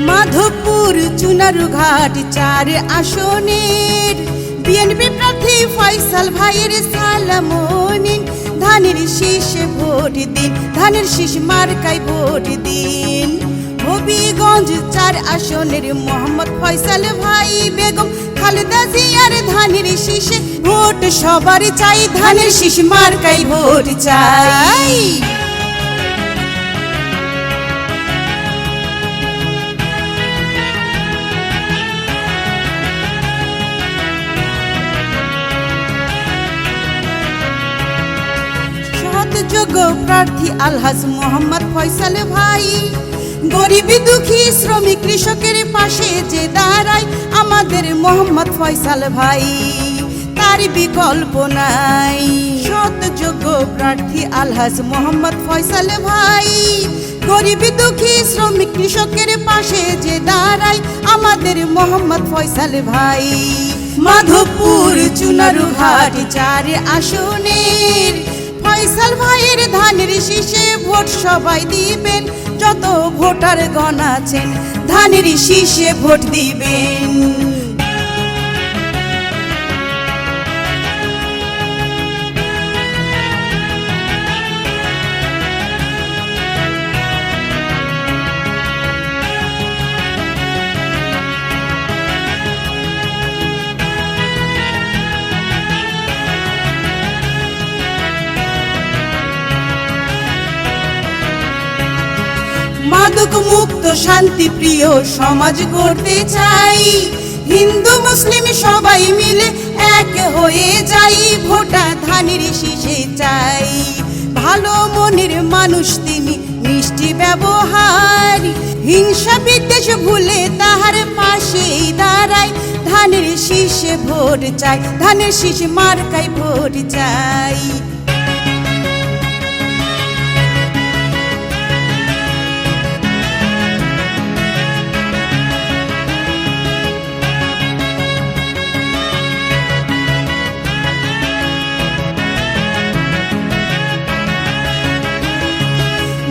মাধবপুর চুনারুঘাট 4 আসনের বিএনপি প্রার্থী ফয়সাল ভাইয়ের সালামো নিন। ধানের শীষে ভোট দিন, ধানের শীষ মার্কায় ভোট দিন। হবিগঞ্জ 4 আসনের মোহাম্মদ ফয়সাল ভাই, বেগম খালেদা জিয়ার ধানের শীষে ভোট সবার চাই, ধানের শীষ মার্কায় ভোট চাই। যোগ্য প্রার্থী আলহাজ মোহাম্মদ ফয়সাল ভাই, গরিব দুঃখী শ্রমিক কৃষকের পাশে যে দাঁড়ায় আমাদের মোহাম্মদ ফয়সাল ভাই, তার বিকল্প নাই। সৎ যোগ্য প্রার্থী আলহাজ মোহাম্মদ ফয়সাল ভাই, গরিব দুঃখী শ্রমিক কৃষকের পাশে যে দাঁড়ায় আমাদের মোহাম্মদ ফয়সাল ভাই। মাধবপুর চুনারুঘাট 4 আসনের ফয়সাল ভাইয়ের ধানের শীষে ভোট সবাই দিবেন, যত ভোটার গণ আছেন ধানের শীষে ভোট দিবেন। মাদক মুক্ত শান্তি প্রিয় সমাজ গড়তে চাই, হিন্দু মুসলিম সবাই মিলে এক হয়ে যাই, ভোটা ধানের শীষে চাই। ভালো মনের মানুষ তিনি, মিষ্টি ব্যবহার, হিংসা বিদ্বেষ ভুলে তাহার পাশেই দাঁড়ায়, ধানের শীষে ভোট চাই, ধানের শীষ মার্কায় ভোট চাই।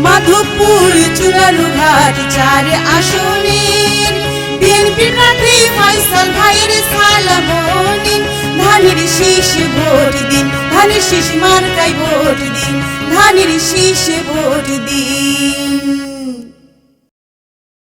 মাধবপুর চুনারুঘাট 4 আসনের বিএনপি প্রার্থী ফয়সাল ভাইয়ের সালামো নিন। ধানের শীষ ভোট দিন, ধানের শীষ মার্কায় ভোট দিন, ধানের শীষে ভোট দিন।